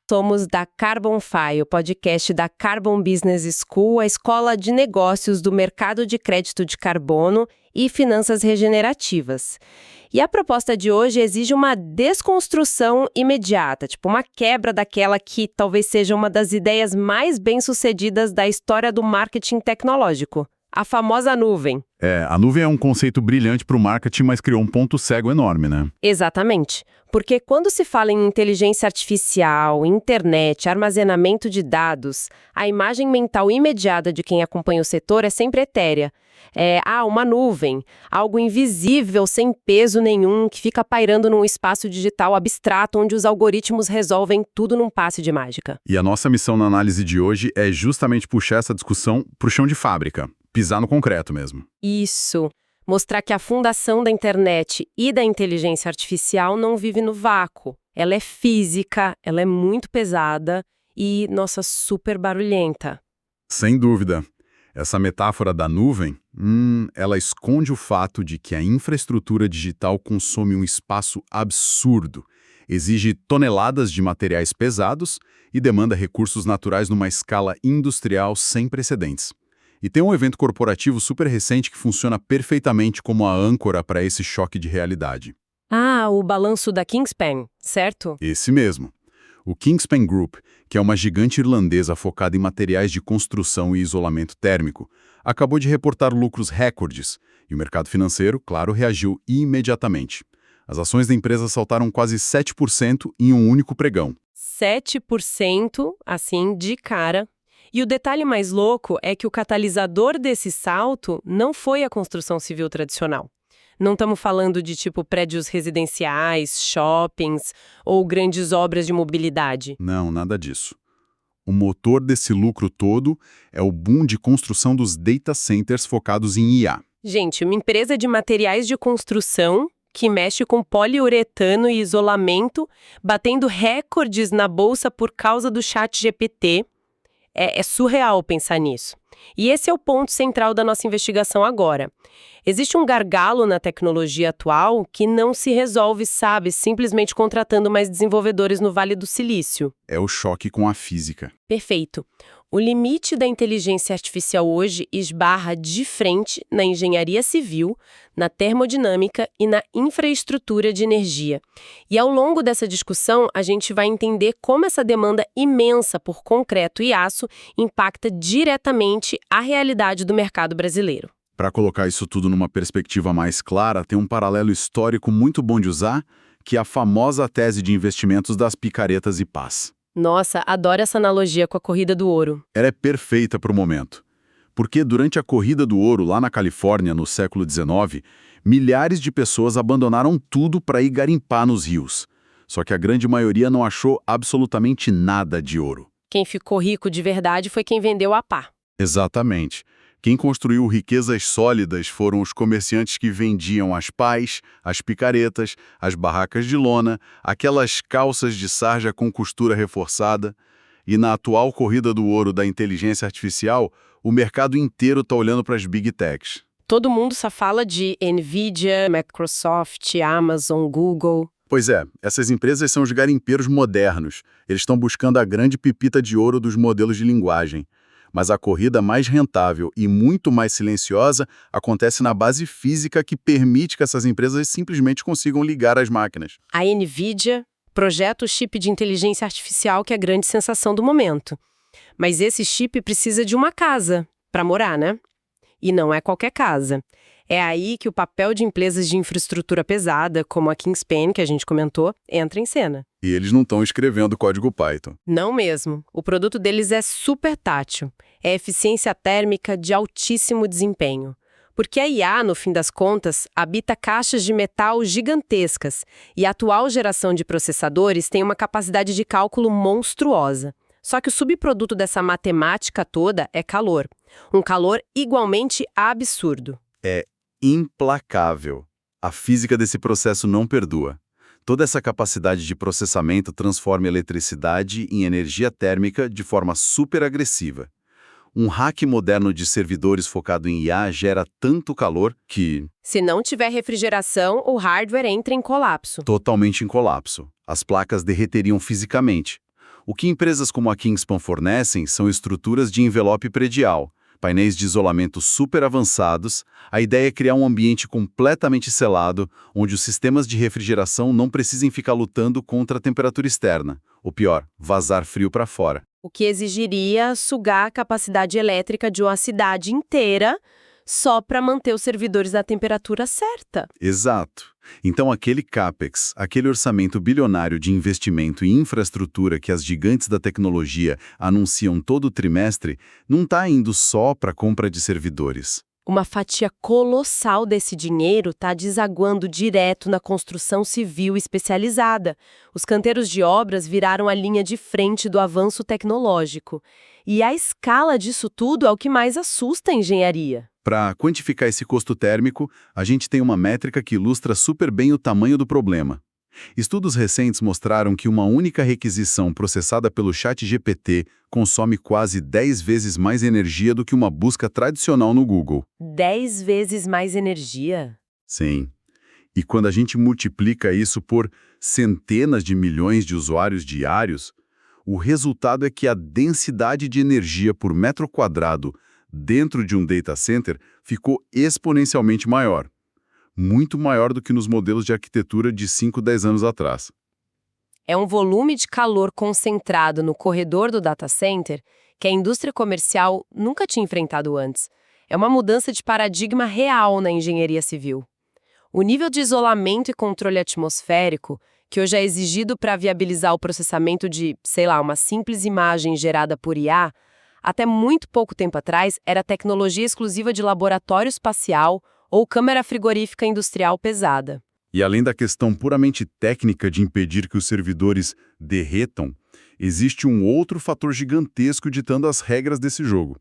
Somos da CarbonFi, o podcast da Carbon Business School, a escola de negócios do mercado de crédito de carbono e finanças regenerativas. E a proposta de hoje exige uma desconstrução imediata, tipo uma quebra daquela que talvez seja uma das ideias mais bem-sucedidas da história do marketing tecnológico, a famosa nuvem. A nuvem é um conceito brilhante para o marketing, mas criou um ponto cego enorme, né? Exatamente. Porque quando se fala em inteligência artificial, internet, armazenamento de dados, a imagem mental imediata de quem acompanha o setor é sempre etérea. Uma nuvem, algo invisível, sem peso nenhum, que fica pairando num espaço digital abstrato onde os algoritmos resolvem tudo num passe de mágica. E a nossa missão na análise de hoje é justamente puxar essa discussão para o chão de fábrica, pisar no concreto mesmo. Isso. Mostrar que a fundação da internet e da inteligência artificial não vive no vácuo. Ela é física, ela é muito pesada e, nossa, super barulhenta. Sem dúvida. Essa metáfora da nuvem, ela esconde o fato de que a infraestrutura digital consome um espaço absurdo, exige toneladas de materiais pesados e demanda recursos naturais numa escala industrial sem precedentes. E tem um evento corporativo super recente que funciona perfeitamente como a âncora para esse choque de realidade. O balanço da Kingspan, certo? Esse mesmo. O Kingspan Group, que é uma gigante irlandesa focada em materiais de construção e isolamento térmico, acabou de reportar lucros recordes, e o mercado financeiro, claro, reagiu imediatamente. As ações da empresa saltaram quase 7% em um único pregão. 7%, assim, de cara. E o detalhe mais louco é que o catalisador desse salto não foi a construção civil tradicional. Não estamos falando de tipo prédios residenciais, shoppings ou grandes obras de mobilidade. Não, nada disso. O motor desse lucro todo é o boom de construção dos data centers focados em IA. Gente, uma empresa de materiais de construção que mexe com poliuretano e isolamento, batendo recordes na bolsa por causa do ChatGPT. É surreal pensar nisso. E esse é o ponto central da nossa investigação agora. Existe um gargalo na tecnologia atual que não se resolve, simplesmente contratando mais desenvolvedores no Vale do Silício. É o choque com a física. Perfeito. O limite da inteligência artificial hoje esbarra de frente na engenharia civil, na termodinâmica e na infraestrutura de energia. E ao longo dessa discussão, a gente vai entender como essa demanda imensa por concreto e aço impacta diretamente a realidade do mercado brasileiro. Para colocar isso tudo numa perspectiva mais clara, tem um paralelo histórico muito bom de usar, que é a famosa tese de investimentos das picaretas e pás. Nossa, adoro essa analogia com a corrida do ouro. Ela é perfeita para o momento. Porque durante a corrida do ouro lá na Califórnia, no século XIX, milhares de pessoas abandonaram tudo para ir garimpar nos rios. Só que a grande maioria não achou absolutamente nada de ouro. Quem ficou rico de verdade foi quem vendeu a pá. Exatamente. Quem construiu riquezas sólidas foram os comerciantes que vendiam as pás, as picaretas, as barracas de lona, aquelas calças de sarja com costura reforçada. E na atual corrida do ouro da inteligência artificial, o mercado inteiro está olhando para as Big Techs. Todo mundo só fala de Nvidia, Microsoft, Amazon, Google. Pois é, essas empresas são os garimpeiros modernos. Eles estão buscando a grande pepita de ouro dos modelos de linguagem. Mas a corrida mais rentável e muito mais silenciosa acontece na base física que permite que essas empresas simplesmente consigam ligar as máquinas. A Nvidia projeta o chip de inteligência artificial que é a grande sensação do momento. Mas esse chip precisa de uma casa para morar, né? E não é qualquer casa. É aí que o papel de empresas de infraestrutura pesada, como a Kingspan, que a gente comentou, entra em cena. E eles não estão escrevendo código Python. Não mesmo. O produto deles é super tátil. É eficiência térmica de altíssimo desempenho. Porque a IA, no fim das contas, habita caixas de metal gigantescas e a atual geração de processadores tem uma capacidade de cálculo monstruosa. Só que o subproduto dessa matemática toda é calor. Um calor igualmente absurdo. É implacável. A física desse processo não perdoa. Toda essa capacidade de processamento transforma eletricidade em energia térmica de forma super agressiva. Um rack moderno de servidores focado em IA gera tanto calor que... Se não tiver refrigeração, o hardware entra em colapso. Totalmente em colapso. As placas derreteriam fisicamente. O que empresas como a Kingspan fornecem são estruturas de envelope predial, painéis de isolamento super avançados. A ideia é criar um ambiente completamente selado, onde os sistemas de refrigeração não precisem ficar lutando contra a temperatura externa. Ou pior, vazar frio para fora. O que exigiria sugar a capacidade elétrica de uma cidade inteira só para manter os servidores à temperatura certa. Exato. Então aquele CAPEX, aquele orçamento bilionário de investimento em infraestrutura que as gigantes da tecnologia anunciam todo trimestre, não está indo só para a compra de servidores. Uma fatia colossal desse dinheiro está desaguando direto na construção civil especializada. Os canteiros de obras viraram a linha de frente do avanço tecnológico. E a escala disso tudo é o que mais assusta a engenharia. Para quantificar esse custo térmico, a gente tem uma métrica que ilustra super bem o tamanho do problema. Estudos recentes mostraram que uma única requisição processada pelo ChatGPT consome quase 10 vezes mais energia do que uma busca tradicional no Google. 10 vezes mais energia? Sim. E quando a gente multiplica isso por centenas de milhões de usuários diários, o resultado é que a densidade de energia por metro quadrado dentro de um data center ficou exponencialmente maior. Muito maior do que nos modelos de arquitetura de 5, 10 anos atrás. É um volume de calor concentrado no corredor do data center que a indústria comercial nunca tinha enfrentado antes. É uma mudança de paradigma real na engenharia civil. O nível de isolamento e controle atmosférico, que hoje é exigido para viabilizar o processamento de, uma simples imagem gerada por IA, até muito pouco tempo atrás era tecnologia exclusiva de laboratório espacial ou câmara frigorífica industrial pesada. E além da questão puramente técnica de impedir que os servidores derretam, existe um outro fator gigantesco ditando as regras desse jogo: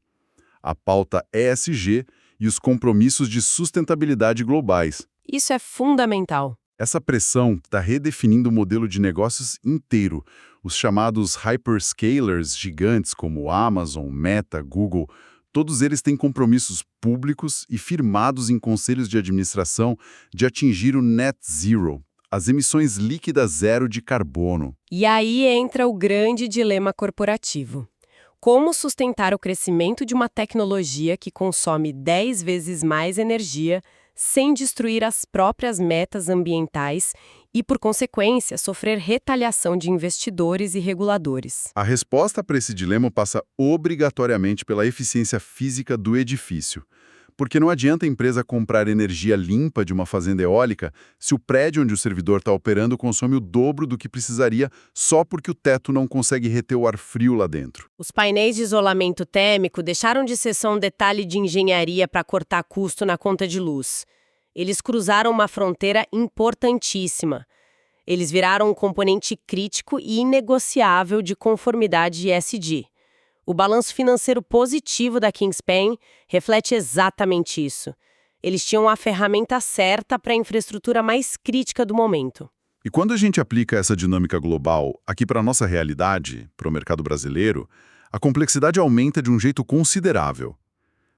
a pauta ESG e os compromissos de sustentabilidade globais. Isso é fundamental. Essa pressão está redefinindo o modelo de negócios inteiro. Os chamados hyperscalers gigantes como Amazon, Meta, Google, todos eles têm compromissos públicos e firmados em conselhos de administração de atingir o net zero, as emissões líquidas zero de carbono. E aí entra o grande dilema corporativo. Como sustentar o crescimento de uma tecnologia que consome 10 vezes mais energia sem destruir as próprias metas ambientais e, por consequência, sofrer retaliação de investidores e reguladores? A resposta para esse dilema passa obrigatoriamente pela eficiência física do edifício. Porque não adianta a empresa comprar energia limpa de uma fazenda eólica se o prédio onde o servidor está operando consome o dobro do que precisaria só porque o teto não consegue reter o ar frio lá dentro. Os painéis de isolamento térmico deixaram de ser só um detalhe de engenharia para cortar custo na conta de luz. Eles cruzaram uma fronteira importantíssima. Eles viraram um componente crítico e inegociável de conformidade ESG. O balanço financeiro positivo da Kingspan reflete exatamente isso. Eles tinham a ferramenta certa para a infraestrutura mais crítica do momento. E quando a gente aplica essa dinâmica global aqui para a nossa realidade, para o mercado brasileiro, a complexidade aumenta de um jeito considerável.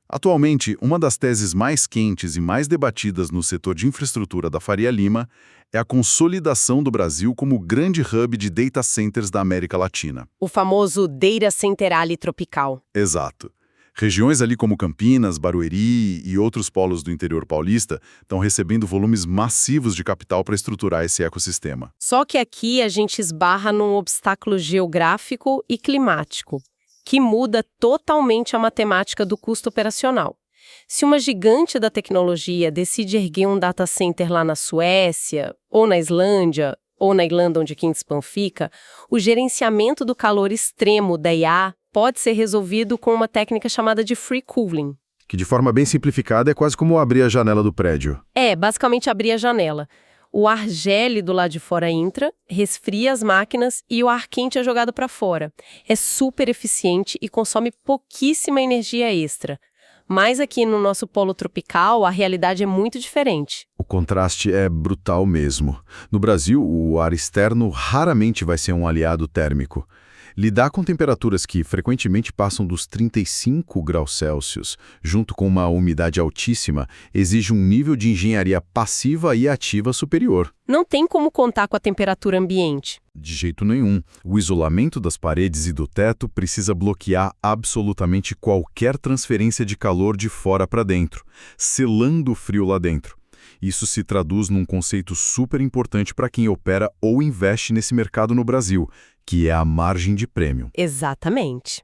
Atualmente, uma das teses mais quentes e mais debatidas no setor de infraestrutura da Faria Lima é a consolidação do Brasil como grande hub de data centers da América Latina. O famoso Data Center Ali tropical. Exato. Regiões ali como Campinas, Barueri e outros polos do interior paulista estão recebendo volumes massivos de capital para estruturar esse ecossistema. Só que aqui a gente esbarra num obstáculo geográfico e climático, que muda totalmente a matemática do custo operacional. Se uma gigante da tecnologia decide erguer um data center lá na Suécia, ou na Islândia, ou na Irlanda onde Kingspan fica, o gerenciamento do calor extremo da IA pode ser resolvido com uma técnica chamada de free cooling. Que de forma bem simplificada é quase como abrir a janela do prédio. É, basicamente abrir a janela. O ar gélido lá de fora entra, resfria as máquinas e o ar quente é jogado para fora. É super eficiente e consome pouquíssima energia extra. Mas aqui no nosso polo tropical, a realidade é muito diferente. O contraste é brutal mesmo. No Brasil, o ar externo raramente vai ser um aliado térmico. Lidar com temperaturas que frequentemente passam dos 35 graus Celsius, junto com uma umidade altíssima, exige um nível de engenharia passiva e ativa superior. Não tem como contar com a temperatura ambiente. De jeito nenhum. O isolamento das paredes e do teto precisa bloquear absolutamente qualquer transferência de calor de fora para dentro, selando o frio lá dentro. Isso se traduz num conceito super importante para quem opera ou investe nesse mercado no Brasil, que é a margem de prêmio. Exatamente.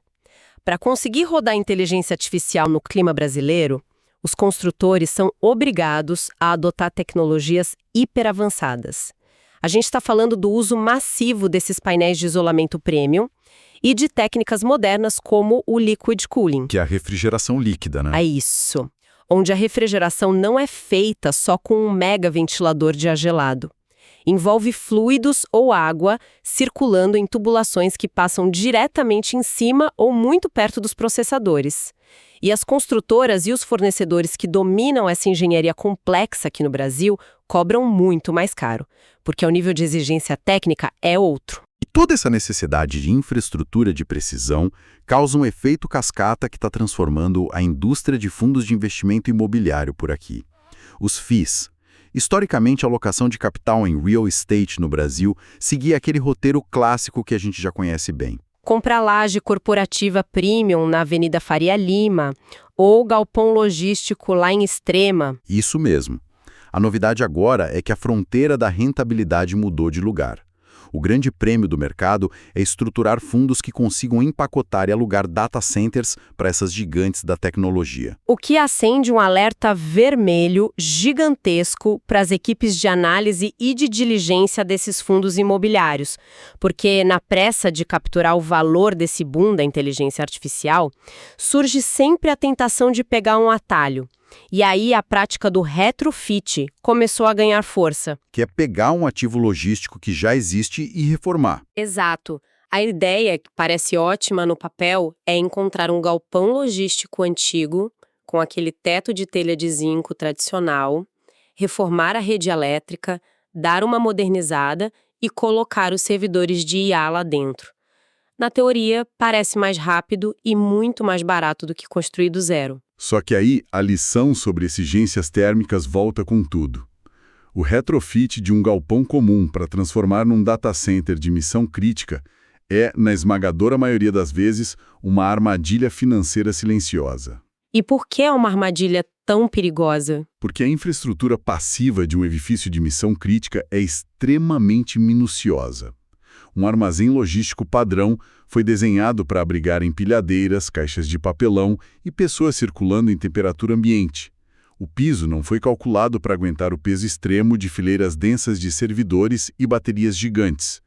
Para conseguir rodar inteligência artificial no clima brasileiro, os construtores são obrigados a adotar tecnologias hiperavançadas. A gente está falando do uso massivo desses painéis de isolamento premium e de técnicas modernas como o liquid cooling. Que é a refrigeração líquida, né? É isso. Onde a refrigeração não é feita só com um mega ventilador de ar gelado. Envolve fluidos ou água circulando em tubulações que passam diretamente em cima ou muito perto dos processadores. E as construtoras e os fornecedores que dominam essa engenharia complexa aqui no Brasil cobram muito mais caro, porque o nível de exigência técnica é outro. E toda essa necessidade de infraestrutura de precisão causa um efeito cascata que está transformando a indústria de fundos de investimento imobiliário por aqui. Os FIIs. Historicamente, a alocação de capital em real estate no Brasil seguia aquele roteiro clássico que a gente já conhece bem. Comprar laje corporativa premium na Avenida Faria Lima ou galpão logístico lá em Extrema. Isso mesmo. A novidade agora é que a fronteira da rentabilidade mudou de lugar. O grande prêmio do mercado é estruturar fundos que consigam empacotar e alugar data centers para essas gigantes da tecnologia. O que acende um alerta vermelho gigantesco para as equipes de análise e de diligência desses fundos imobiliários, porque na pressa de capturar o valor desse boom da inteligência artificial, surge sempre a tentação de pegar um atalho. E aí a prática do retrofit começou a ganhar força. Que é pegar um ativo logístico que já existe e reformar. Exato. A ideia, que parece ótima no papel, é encontrar um galpão logístico antigo, com aquele teto de telha de zinco tradicional, reformar a rede elétrica, dar uma modernizada e colocar os servidores de IA lá dentro. Na teoria, parece mais rápido e muito mais barato do que construir do zero. Só que aí a lição sobre exigências térmicas volta com tudo. O retrofit de um galpão comum para transformar num data center de missão crítica é, na esmagadora maioria das vezes, uma armadilha financeira silenciosa. E por que é uma armadilha tão perigosa? Porque a infraestrutura passiva de um edifício de missão crítica é extremamente minuciosa. Um armazém logístico padrão foi desenhado para abrigar empilhadeiras, caixas de papelão e pessoas circulando em temperatura ambiente. O piso não foi calculado para aguentar o peso extremo de fileiras densas de servidores e baterias gigantes.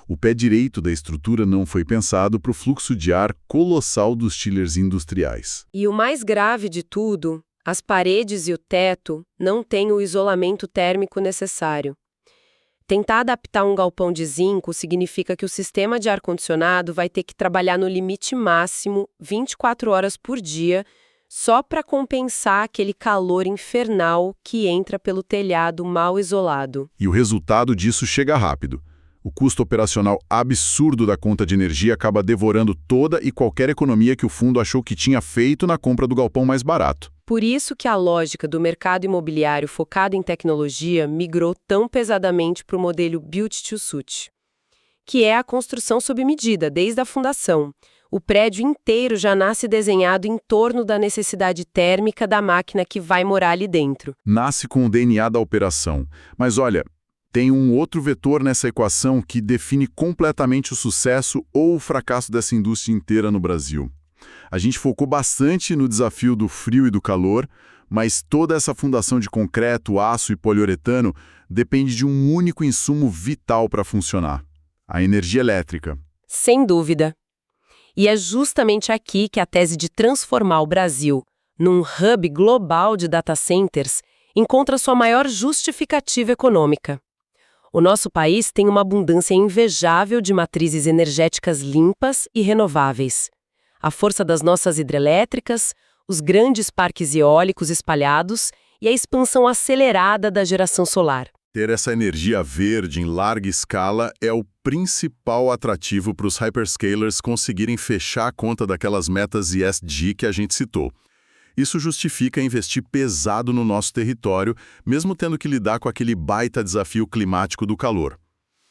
O pé direito da estrutura não foi pensado para o fluxo de ar colossal dos chillers industriais. E o mais grave de tudo, as paredes e o teto não têm o isolamento térmico necessário. Tentar adaptar um galpão de zinco significa que o sistema de ar-condicionado vai ter que trabalhar no limite máximo 24 horas por dia, só para compensar aquele calor infernal que entra pelo telhado mal isolado. E o resultado disso chega rápido. O custo operacional absurdo da conta de energia acaba devorando toda e qualquer economia que o fundo achou que tinha feito na compra do galpão mais barato. Por isso que a lógica do mercado imobiliário focado em tecnologia migrou tão pesadamente para o modelo Built to Suit, que é a construção sob medida, desde a fundação. O prédio inteiro já nasce desenhado em torno da necessidade térmica da máquina que vai morar ali dentro. Nasce com o DNA da operação. Mas olha, tem um outro vetor nessa equação que define completamente o sucesso ou o fracasso dessa indústria inteira no Brasil. A gente focou bastante no desafio do frio e do calor, mas toda essa fundação de concreto, aço e poliuretano depende de um único insumo vital para funcionar: a energia elétrica. Sem dúvida. E é justamente aqui que a tese de transformar o Brasil num hub global de data centers encontra sua maior justificativa econômica. O nosso país tem uma abundância invejável de matrizes energéticas limpas e renováveis. A força das nossas hidrelétricas, os grandes parques eólicos espalhados e a expansão acelerada da geração solar. Ter essa energia verde em larga escala é o principal atrativo para os hyperscalers conseguirem fechar a conta daquelas metas ESG que a gente citou. Isso justifica investir pesado no nosso território, mesmo tendo que lidar com aquele baita desafio climático do calor.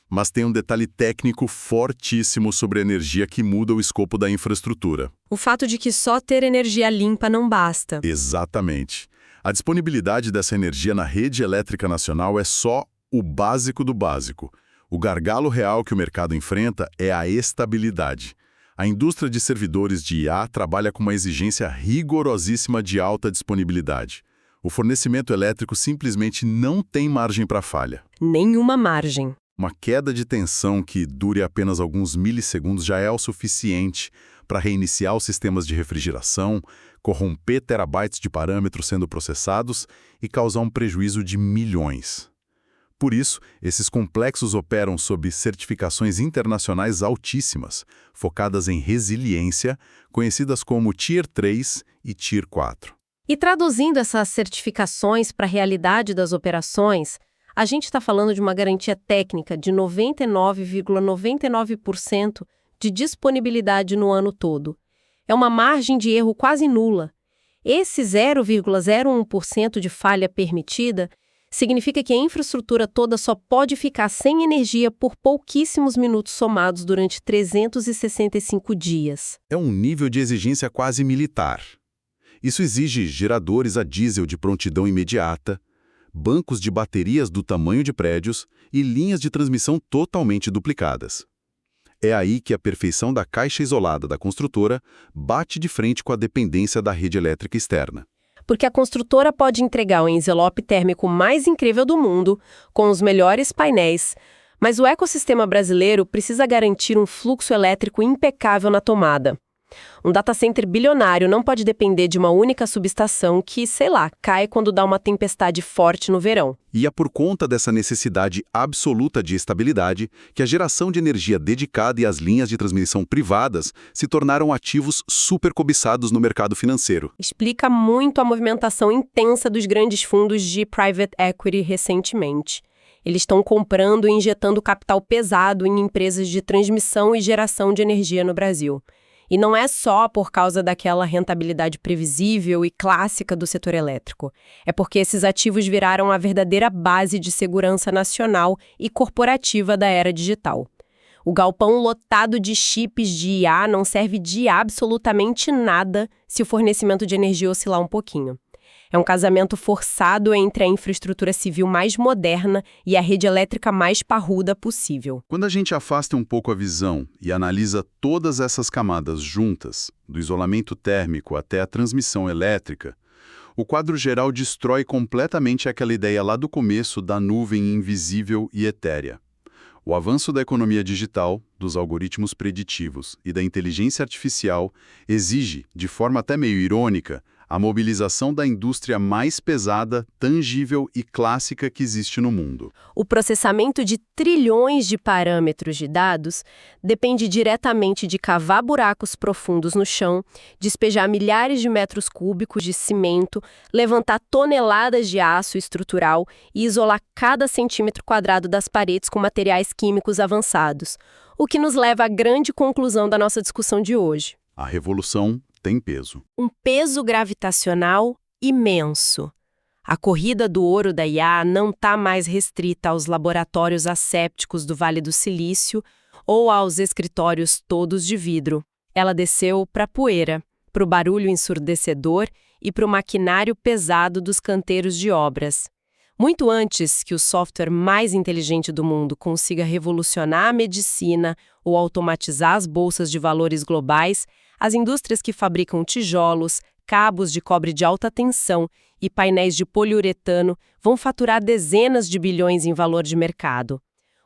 Mas tem um detalhe técnico fortíssimo sobre a energia que muda o escopo da infraestrutura. O fato de que só ter energia limpa não basta. Exatamente. A disponibilidade dessa energia na rede elétrica nacional é só o básico do básico. O gargalo real que o mercado enfrenta é a estabilidade. A indústria de servidores de IA trabalha com uma exigência rigorosíssima de alta disponibilidade. O fornecimento elétrico simplesmente não tem margem para falha. Nenhuma margem. Uma queda de tensão que dure apenas alguns milissegundos já é o suficiente para reiniciar os sistemas de refrigeração, corromper terabytes de parâmetros sendo processados e causar um prejuízo de milhões. Por isso, esses complexos operam sob certificações internacionais altíssimas, focadas em resiliência, conhecidas como Tier 3 e Tier 4. E traduzindo essas certificações para a realidade das operações, a gente está falando de uma garantia técnica de 99,99% de disponibilidade no ano todo. É uma margem de erro quase nula. Esse 0,01% de falha permitida significa que a infraestrutura toda só pode ficar sem energia por pouquíssimos minutos somados durante 365 dias. É um nível de exigência quase militar. Isso exige geradores a diesel de prontidão imediata, bancos de baterias do tamanho de prédios e linhas de transmissão totalmente duplicadas. É aí que a perfeição da caixa isolada da construtora bate de frente com a dependência da rede elétrica externa. Porque a construtora pode entregar o envelope térmico mais incrível do mundo, com os melhores painéis, mas o ecossistema brasileiro precisa garantir um fluxo elétrico impecável na tomada. Um data center bilionário não pode depender de uma única subestação que, sei lá, cai quando dá uma tempestade forte no verão. E é por conta dessa necessidade absoluta de estabilidade que a geração de energia dedicada e as linhas de transmissão privadas se tornaram ativos super cobiçados no mercado financeiro. Explica muito a movimentação intensa dos grandes fundos de private equity recentemente. Eles estão comprando e injetando capital pesado em empresas de transmissão e geração de energia no Brasil. E não é só por causa daquela rentabilidade previsível e clássica do setor elétrico. É porque esses ativos viraram a verdadeira base de segurança nacional e corporativa da era digital. O galpão lotado de chips de IA não serve de absolutamente nada se o fornecimento de energia oscilar um pouquinho. É um casamento forçado entre a infraestrutura civil mais moderna e a rede elétrica mais parruda possível. Quando a gente afasta um pouco a visão e analisa todas essas camadas juntas, do isolamento térmico até a transmissão elétrica, o quadro geral destrói completamente aquela ideia lá do começo da nuvem invisível e etérea. O avanço da economia digital, dos algoritmos preditivos e da inteligência artificial exige, de forma até meio irônica, a mobilização da indústria mais pesada, tangível e clássica que existe no mundo. O processamento de trilhões de parâmetros de dados depende diretamente de cavar buracos profundos no chão, despejar milhares de metros cúbicos de cimento, levantar toneladas de aço estrutural e isolar cada centímetro quadrado das paredes com materiais químicos avançados. O que nos leva à grande conclusão da nossa discussão de hoje. A revolução tem peso. Um peso gravitacional imenso. A corrida do ouro da IA não está mais restrita aos laboratórios assépticos do Vale do Silício ou aos escritórios todos de vidro. Ela desceu para a poeira, para o barulho ensurdecedor e para o maquinário pesado dos canteiros de obras. Muito antes que o software mais inteligente do mundo consiga revolucionar a medicina ou automatizar as bolsas de valores globais, as indústrias que fabricam tijolos, cabos de cobre de alta tensão e painéis de poliuretano vão faturar dezenas de bilhões em valor de mercado.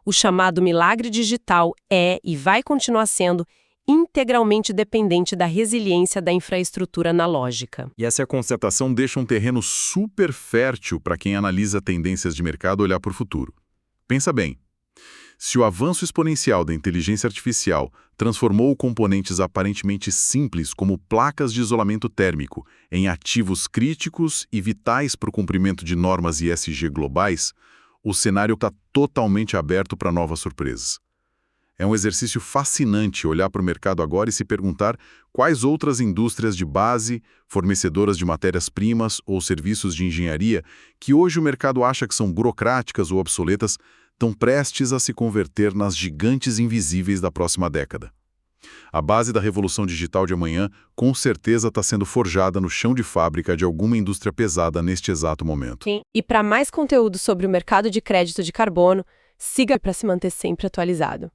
O chamado milagre digital é e vai continuar sendo integralmente dependente da resiliência da infraestrutura analógica. E essa constatação deixa um terreno super fértil para quem analisa tendências de mercado olhar para o futuro. Pensa bem. Se o avanço exponencial da inteligência artificial transformou componentes aparentemente simples como placas de isolamento térmico em ativos críticos e vitais para o cumprimento de normas ESG globais, o cenário está totalmente aberto para novas surpresas. É um exercício fascinante olhar para o mercado agora e se perguntar quais outras indústrias de base, fornecedoras de matérias-primas ou serviços de engenharia que hoje o mercado acha que são burocráticas ou obsoletas estão prestes a se converter nas gigantes invisíveis da próxima década. A base da revolução digital de amanhã com certeza está sendo forjada no chão de fábrica de alguma indústria pesada neste exato momento. Sim. E para mais conteúdo sobre o mercado de crédito de carbono, siga para se manter sempre atualizado.